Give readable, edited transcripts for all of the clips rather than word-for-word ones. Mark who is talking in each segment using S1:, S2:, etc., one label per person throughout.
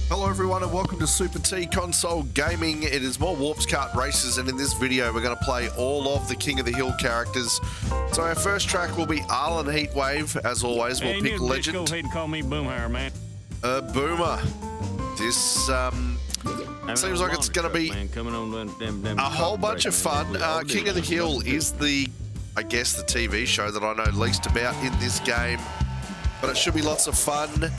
S1: Hello everyone and welcome to Super T Console Gaming. It is more Warped Kart Racers, and in this video we're going to play all of the King of the Hill characters. So our first track will be Arlen Heatwave. As always, we'll pick Legend.
S2: Go ahead and call me Boomhauer, man.
S1: Boomer. This seems like it's going to be a whole bunch of fun. King of the Hill is I guess the TV show that I know least about in this game, but it should be lots of fun.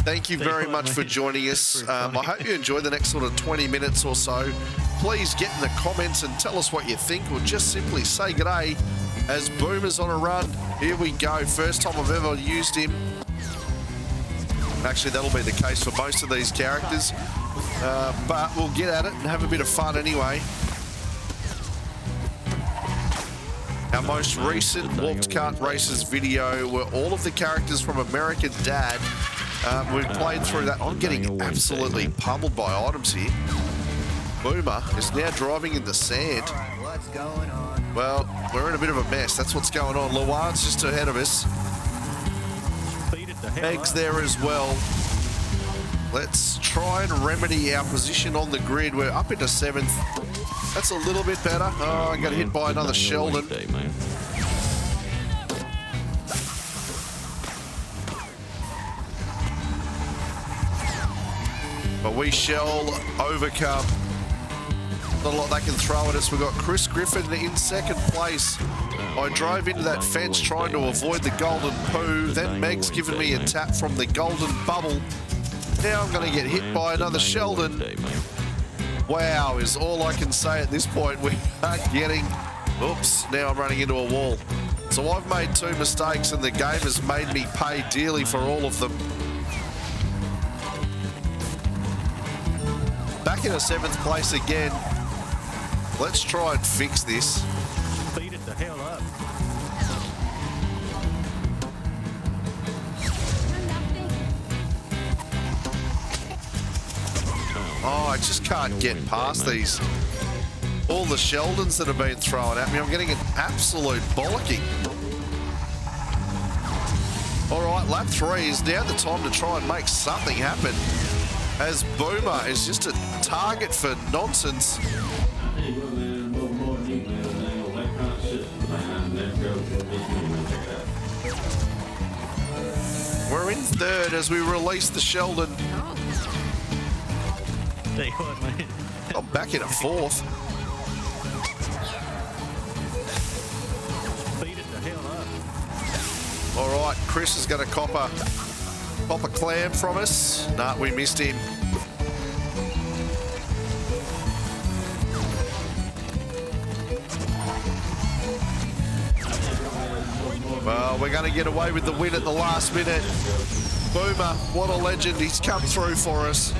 S1: Thank you very much for joining us. I hope you enjoy the next sort of 20 minutes or so. Please get in the comments and tell us what you think, or just simply say g'day as Boomer's on a run. Here we go. First time I've ever used him. Actually, that'll be the case for most of these characters. But we'll get at it and have a bit of fun anyway. Our most recent Warped Kart Racers video were all of the characters from American Dad. We've played through that. I'm getting absolutely pummeled by items here. Boomer is now driving in the sand.
S3: What's going on?
S1: Well, we're in a bit of a mess. That's what's going on. Luanne's just ahead of us. Peg's there as well. Let's try and remedy our position on the grid. We're up into 7th. That's a little bit better. Oh, I got hit by another Sheldon. But we shall overcome. Not a lot they can throw at us. We've got Chris Griffin in second place. I drove into that fence trying to avoid the golden poo. Then Meg's given me a tap from the golden bubble. Now I'm going to get hit by another Sheldon. Wow is all I can say at this point. We are getting... Oops, now I'm running into a wall. So I've made 2 mistakes and the game has made me pay dearly for all of them. Back in a 7th place again. Let's try and fix this.
S2: Beat it the hell up.
S1: Oh, I just can't get past these. All the Sheldons that have been thrown at me. I'm getting an absolute bollocking. All right, lap 3 is now the time to try and make something happen, as Boomer is just a target for nonsense. We're in 3rd as we release the Sheldon. I'm back in a 4th. All right, Chris is going to cop a clam from us. Nah, we missed him. Well, we're going to get away with the win at the last minute. Boomer, what a legend. He's come through for us.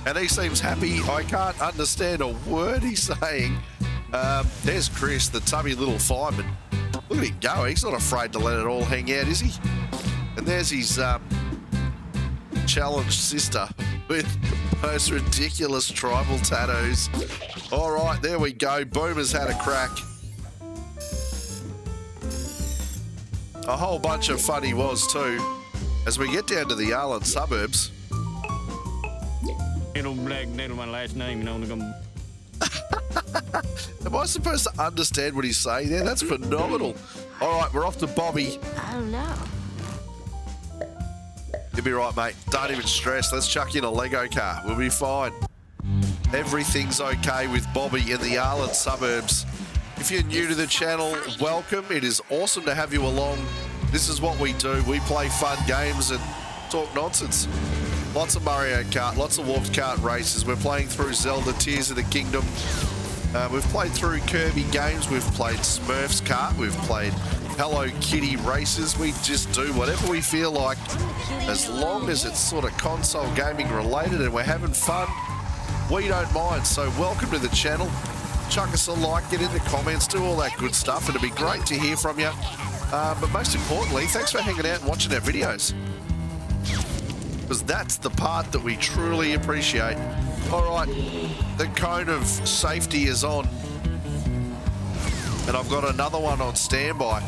S1: And he seems happy. I can't understand a word he's saying. There's Chris, the tubby little fireman. Look at him go. He's not afraid to let it all hang out, is he? And there's his challenged sister with the most ridiculous tribal tattoos. All right, there we go. Boomer's had a crack. A whole bunch of fun he was too. As we get down to the Arlen suburbs.
S2: My last name, you know,
S1: Am I supposed to understand what he's saying there? That's phenomenal. All right, we're off to Bobby.
S3: I don't know.
S1: You'll be right, mate. Don't even stress. Let's chuck in a Lego car. We'll be fine. Everything's okay with Bobby in the Arlen suburbs. If you're new to the channel, welcome. It is awesome to have you along. This is what we do. We play fun games and talk nonsense. Lots of Mario Kart, lots of Warped Kart Racers. We're playing through Zelda Tears of the Kingdom. We've played through Kirby games. We've played Smurfs Kart. We've played Hello Kitty Races. We just do whatever we feel like, as long as it's sort of console gaming related and we're having fun. We don't mind. So welcome to the channel. Chuck us a like, get in the comments, do all that good stuff. It'd be great to hear from you. But most importantly, thanks for hanging out and watching our videos, because that's the part that we truly appreciate. All right, the cone of safety is on. And I've got another one on standby.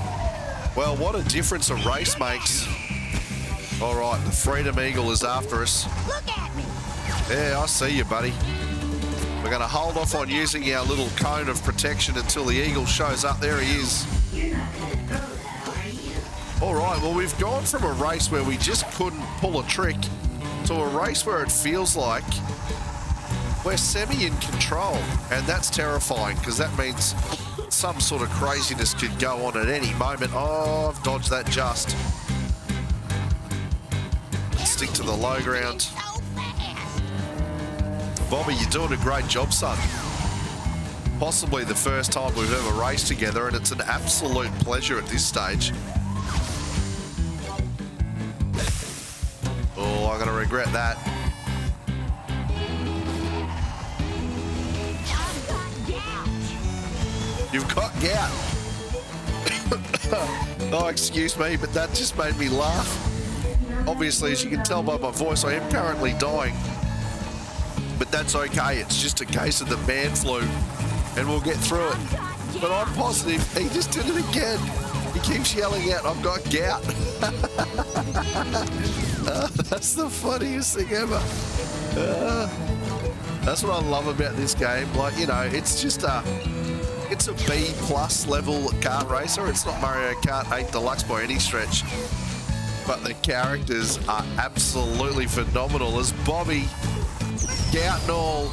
S1: Well, what a difference a race makes. All right, the Freedom Eagle is after us.
S3: Look at me.
S1: Yeah, I see you, buddy. We're going to hold off on using our little cone of protection until the Eagle shows up. There he is. All right, well, we've gone from a race where we just couldn't pull a trick to a race where it feels like we're semi in control. And that's terrifying because that means some sort of craziness could go on at any moment. Oh, I've dodged that just. Stick to the low ground. Bobby, you're doing a great job, son. Possibly the first time we've ever raced together, and it's an absolute pleasure at this stage. Oh, I'm going to regret that. You've got gout. Oh, excuse me, but that just made me laugh. Obviously, as you can tell by my voice, I am currently dying. But that's okay. It's just a case of the man flu, and we'll get through it. But I'm positive he just did it again. He keeps yelling out, "I've got gout." That's the funniest thing ever. That's what I love about this game. Like, you know, it's just it's a B+ level kart racer. It's not Mario Kart 8 Deluxe by any stretch. But the characters are absolutely phenomenal as Bobby, gout and all,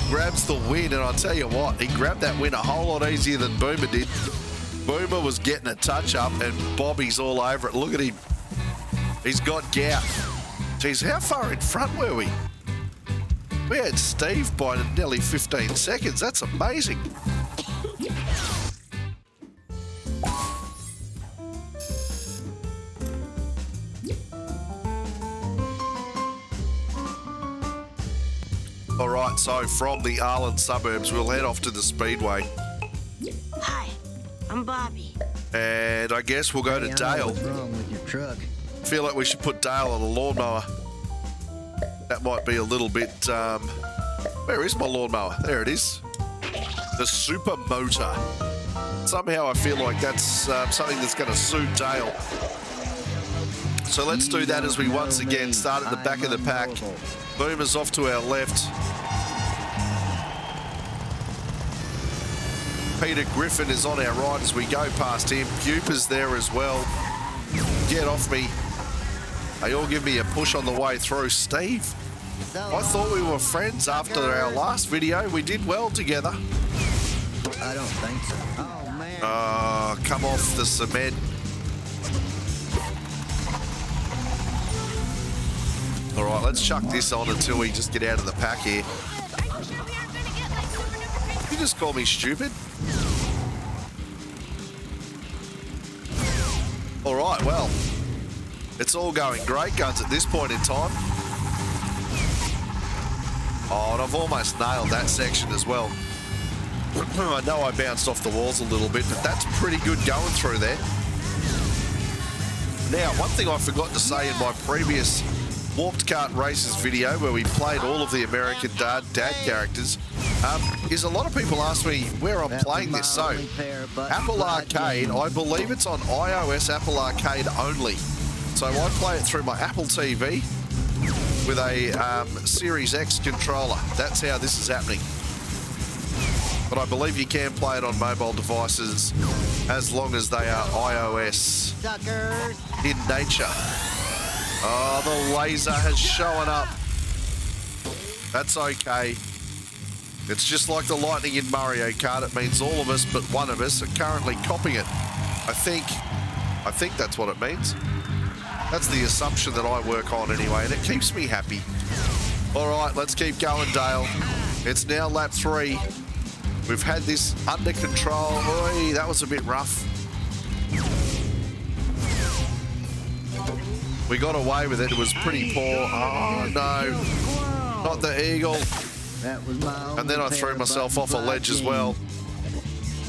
S1: grabs the win. And I'll tell you what, he grabbed that win a whole lot easier than Boomer did. Boomer was getting a touch up and Bobby's all over it. Look at him. He's got gout. Geez, how far in front were we? We had Steve by nearly 15 seconds. That's amazing. All right, so from the Arlen suburbs, we'll head off to the Speedway.
S4: Hi, I'm Bobby.
S1: And I guess we'll go to Dale.
S3: What's wrong with your truck?
S1: Feel like we should put Dale on a lawnmower. That might be a little bit, where is my lawnmower? There it is. The Super Motor. Somehow I feel like that's something that's going to suit Dale. So let's do that as we once again start at the back of the pack. Boomer's off to our left. Peter Griffin is on our right as we go past him. Pupa's there as well. Get off me. They all give me a push on the way through. Steve, I thought we were friends after our last video. We did well together.
S3: I don't think so. Oh, man.
S1: Oh, come off the cement. All right, let's chuck this on until we just get out of the pack here. You just call me stupid? All right, well, it's all going great guns at this point in time. Oh, and I've almost nailed that section as well. I know I bounced off the walls a little bit, but that's pretty good going through there. Now, one thing I forgot to say in my previous Warped Kart Racers video, where we played all of the American dad characters, is a lot of people ask me where I'm playing this. So, Apple Arcade, I believe it's on iOS Apple Arcade only. So I play it through my Apple TV with a Series X controller. That's how this is happening. But I believe you can play it on mobile devices as long as they are iOS
S3: Suckers.
S1: in nature. Oh, the laser has shown up. That's okay. It's just like the lightning in Mario Kart. It means all of us but one of us are currently copying it. I think that's what it means. That's the assumption that I work on anyway, and it keeps me happy. All right, let's keep going, Dale. It's now lap 3. We've had this under control. Oy, that was a bit rough. We got away with it. It was pretty poor. Oh, no. Not the Eagle.
S3: That was my
S1: And then I threw myself off a ledge as well.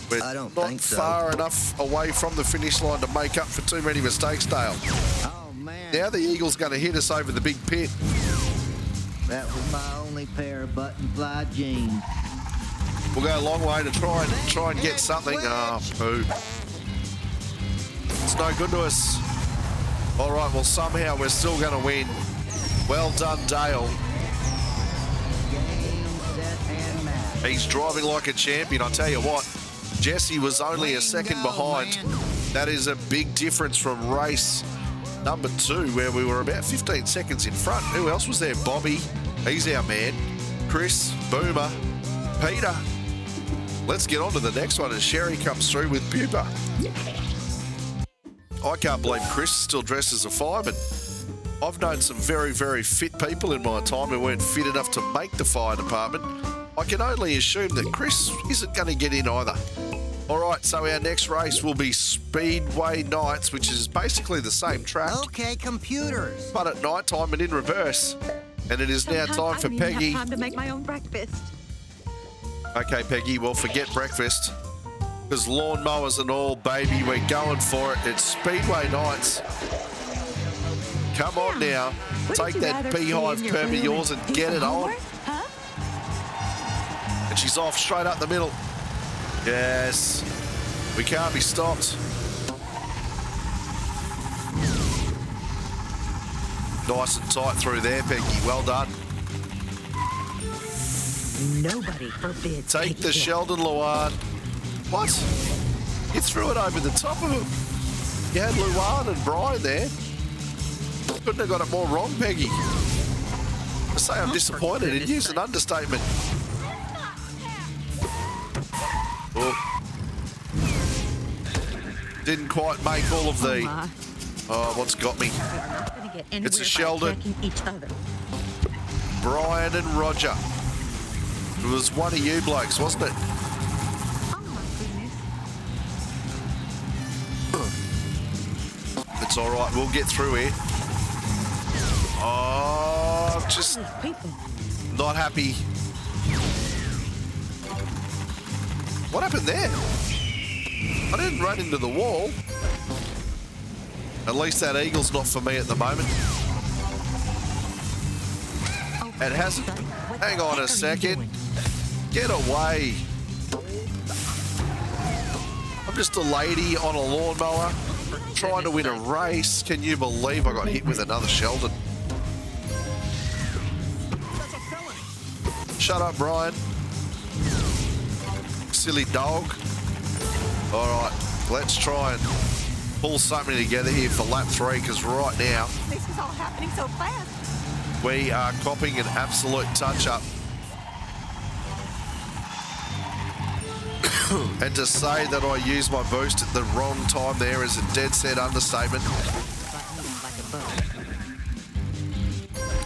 S1: We're
S3: I don't
S1: not
S3: think so.
S1: far enough away from the finish line to make up for too many mistakes, Dale.
S3: Oh, man.
S1: Now the Eagle's going to hit us over the big pit.
S3: That was my only pair of button-fly jeans.
S1: We'll go a long way to try and get something. Oh, poo. It's no good to us. All right, well, somehow we're still going to win. Well done, Dale.
S3: Game, set, and match.
S1: He's driving like a champion. I tell you what, Jesse was only a second behind. That is a big difference from race number 2, where we were about 15 seconds in front. Who else was there? Bobby. He's our man. Chris, Boomer, Peter. Let's get on to the next one as Sherry comes through with Pupa. I can't believe Chris still dressed as a fireman. I've known some very, very fit people in my time who weren't fit enough to make the fire department. I can only assume that Chris isn't going to get in either. All right, so our next race will be Speedway Nights, which is basically the same track,
S3: Okay, computers.
S1: but at night time and in reverse. And it is now
S5: Sometimes
S1: time
S5: I
S1: for
S5: don't even
S1: Peggy.
S5: have time to make my own breakfast.
S1: Okay, Peggy, well, forget breakfast. Because lawnmowers and all, baby, we're going for it. It's Speedway Nights. Come on now.
S5: Wouldn't
S1: Take
S5: you
S1: that
S5: rather stay
S1: beehive
S5: in your
S1: perm of
S5: room
S1: yours and
S5: do
S1: get
S5: some
S1: it on.
S5: homework? Huh?
S1: And she's off straight up the middle. Yes. We can't be stopped. Nice and tight through there, Peggy. Well done.
S5: Nobody forbids.
S1: Take
S5: Peggy
S1: the
S5: Hill.
S1: Sheldon, Luanne. What? You threw it over the top of him. You had Luanne and Brian there. Couldn't have got it more wrong, Peggy. I say I'm disappointed in you. It's an understatement. Oh. Didn't quite make all of the...
S5: Ma,
S1: Oh, what's got me?
S5: we're not gonna get anywhere
S1: It's a
S5: by
S1: Sheldon.
S5: attacking each other.
S1: Brian and Roger. It was one of you blokes, wasn't it?
S5: Oh my goodness.
S1: It's all right. We'll get through here. Oh, just
S5: These people.
S1: not happy. What happened there? I didn't run into the wall. At least that eagle's not for me at the moment.
S5: Oh,
S1: It hasn't.
S5: son, what
S1: Hang
S5: the
S1: on
S5: heck
S1: a
S5: are you
S1: second.
S5: doing?
S1: Get away. I'm just a lady on a lawnmower trying to win a race. Can you believe I got hit with another Sheldon? Shut up, Brian. Silly dog. All right, let's try and pull something together here for lap 3, because right now
S5: This is all happening so fast.
S1: we are copping an absolute touch-up. And to say that I used my boost at the wrong time there is a dead set understatement.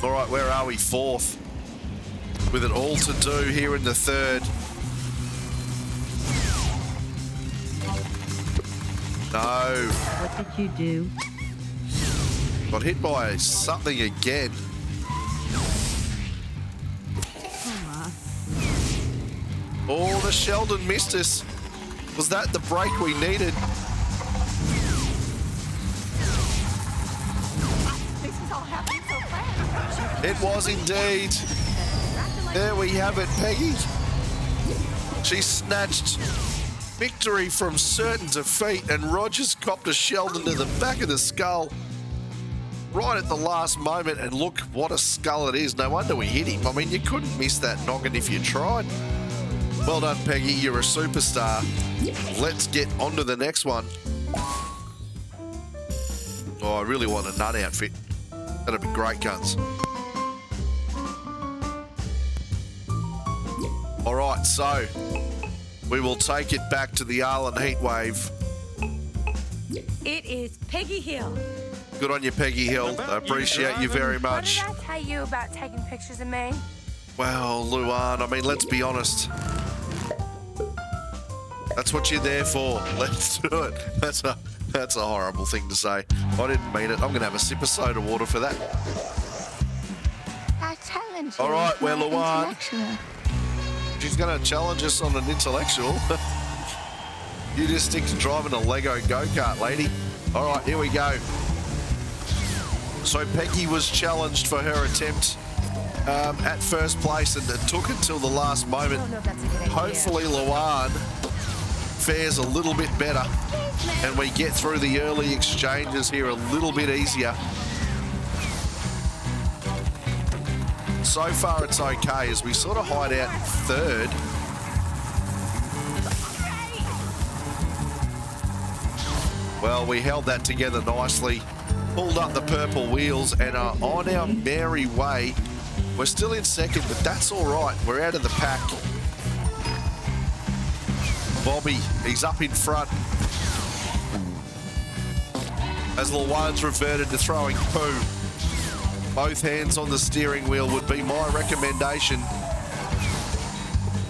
S1: All right, where are we? 4th. With it all to do here in the 3rd. No.
S5: What did you do?
S1: Got hit by something again. Oh, the Sheldon missed us. Was that the break we needed?
S5: This is all happening so fast.
S1: It was indeed. There we have it, Peggy. She snatched victory from certain defeat, and Rogers copped a Sheldon to the back of the skull right at the last moment, and look what a skull it is. No wonder we hit him. I mean, you couldn't miss that noggin if you tried. Well done, Peggy. You're a superstar. Let's get on to the next one. Oh, I really want a nut outfit. That'd be great, guns. All right, so we will take it back to the Arlen Heatwave.
S5: It is Peggy Hill.
S1: Good on you, Peggy Hill. I appreciate you very much.
S6: What did I tell you about taking pictures of me?
S1: Well, Luanne, I mean, let's be honest. That's what you're there for. Let's do it. That's a horrible thing to say. I didn't mean it. I'm going to have a sip of soda water for that.
S6: I challenge
S1: All
S6: you.
S1: right, well,
S6: my
S1: Luanne.
S6: intellectual.
S1: She's going to challenge us on an intellectual. You just stick to driving a Lego go-kart, lady. All right, here we go. So Peggy was challenged for her attempt at first place, and it took until the last moment.
S6: I don't know if that's a good idea.
S1: Hopefully Luanne fares a little bit better. and we get through the early exchanges here a little bit easier. So far it's okay as we sort of hide out in third. Well, we held that together nicely, pulled up the purple wheels and are on our merry way. We're still in second, but that's all right. We're out of the pack. Bobby, he's up in front. As Luanne's reverted to throwing poo. Both hands on the steering wheel would be my recommendation.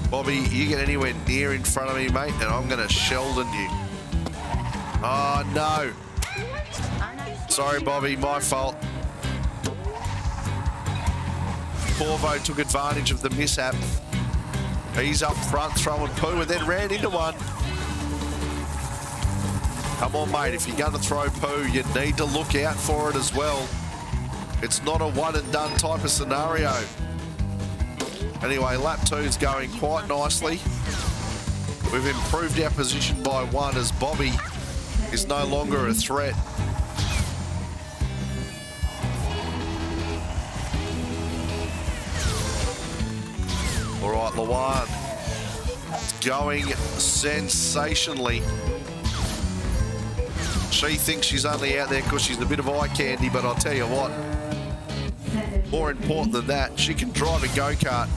S1: Bobby, you get anywhere near in front of me, mate, and I'm going to Sheldon you. Oh, no. Sorry, Bobby, my fault. Corvo took advantage of the mishap. He's up front throwing poo and then ran into one. Come on, mate, if you're going to throw poo, you need to look out for it as well. It's not a one and done type of scenario. Anyway, lap 2's going quite nicely. We've improved our position by 1 as Bobby is no longer a threat. All right, Luanne. It's going sensationally. She thinks she's only out there because she's a bit of eye candy, but I'll tell you what, more important than that, she can drive a go-kart.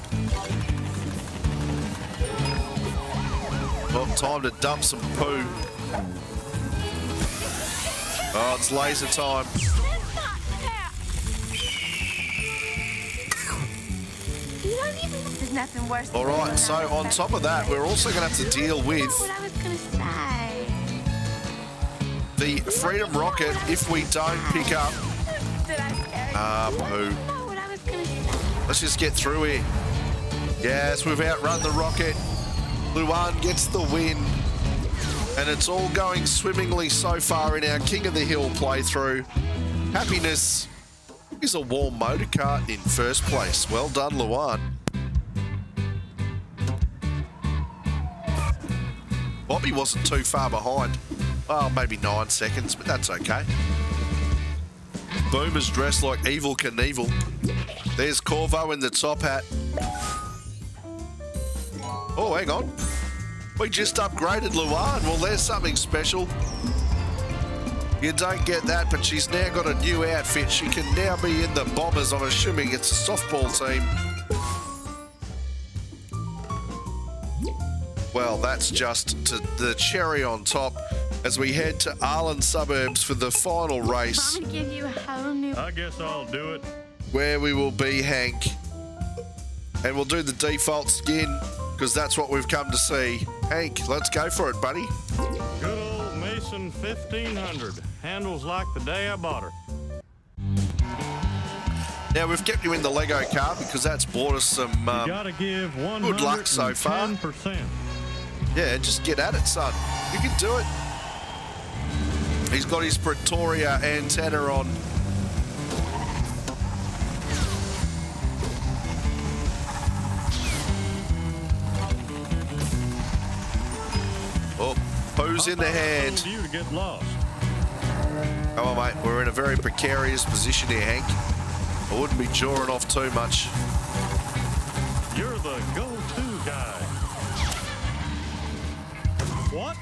S1: Well, time to dump some poo. Oh, it's laser time.
S6: There's nothing worse.
S1: All right, so on top of that, we're also going to have to deal with
S6: What I was gonna say.
S1: the Freedom Rocket if we don't pick up.
S6: Did I scare you?
S1: Poo.
S6: No, what I was gonna say.
S1: Let's just get through here. Yes, we've outrun the Rocket. Luanne gets the win. And it's all going swimmingly so far in our King of the Hill playthrough. Happiness is a warm motor kart in first place. Well done, Luanne. Bobby wasn't too far behind. Oh, maybe 9 seconds, but that's okay. Boomer's dressed like Evil Knievel. There's Corvo in the top hat. Oh, hang on. We just upgraded Luanne. Well, there's something special. You don't get that, but she's now got a new outfit. She can now be in the Bombers. I'm assuming it's a softball team. Well, that's just the cherry on top as we head to Arlen suburbs for the final race.
S6: I'm gonna give you a whole new.
S2: I guess I'll do it.
S1: Where we will be, Hank. And we'll do the default skin because that's what we've come to see. Hank, let's go for it, buddy.
S2: Good old Mason 1500. Handles like the day I bought her.
S1: Now, we've kept you in the Lego car because that's bought us some
S2: You gotta give 110%.
S1: good luck so far. Yeah, just get at it, son. You can do it. He's got his Pretoria antenna on. Oh, poo's in the hand.
S2: You to get lost.
S1: Come on, mate. We're in a very precarious position here, Hank. I wouldn't be jawing off too much.
S2: You're the go-to guy. What?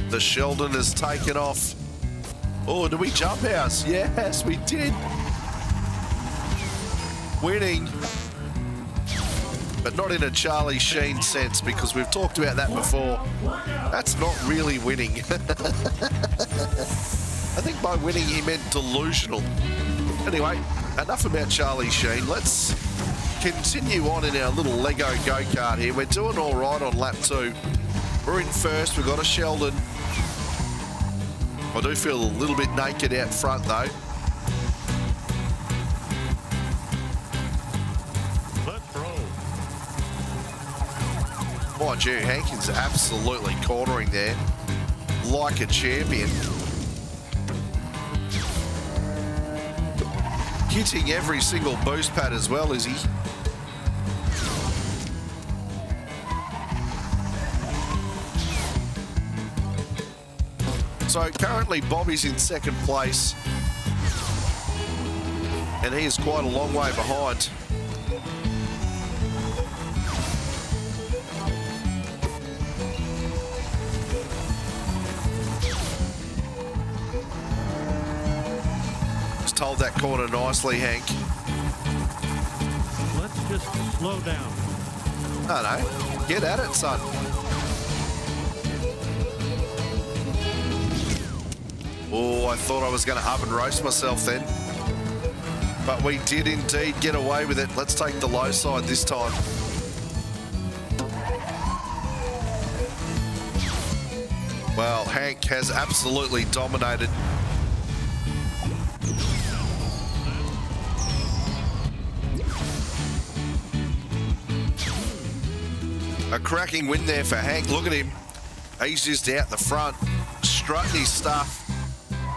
S1: The Sheldon has taken off. Oh, did we jump house? Yes, we did. Winning. But not in a Charlie Sheen sense because we've talked about that before. That's not really winning. I think by winning he meant delusional. Anyway, enough about Charlie Sheen. Let's continue on in our little Lego go-kart here. We're doing all right on lap 2. We're in first. We've got a Sheldon. I do feel a little bit naked out front, though.
S2: Let's roll.
S1: Mind you, Hankins absolutely cornering there like a champion. Hitting every single boost pad as well, is he? So currently Bobby's in second place. And he is quite a long way behind. Just told that corner nicely, Hank.
S2: Let's just slow down.
S1: No, get at it, son. Oh, I thought I was going to oven roast myself then. But we did indeed get away with it. Let's take the low side this time. Well, Hank has absolutely dominated. A cracking win there for Hank. Look at him. He's just out the front, strutting his stuff.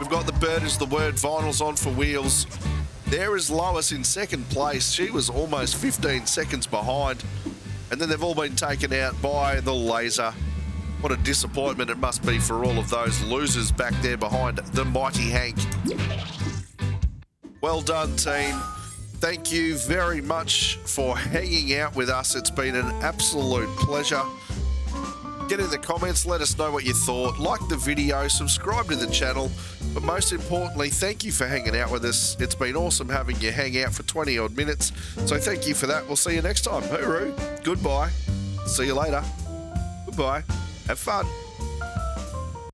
S1: We've got the Bird is the Word vinyls on for wheels. There is Lois in second place. She was almost 15 seconds behind. And then they've all been taken out by the laser. What a disappointment it must be for all of those losers back there behind the mighty Hank. Well done, team. Thank you very much for hanging out with us. It's been an absolute pleasure. Get in the comments, let us know what you thought. Like the video, subscribe to the channel. But most importantly, thank you for hanging out with us. It's been awesome having you hang out for 20 odd minutes. So thank you for that. We'll see you next time. Hooroo. Goodbye. See you later. Goodbye. Have fun.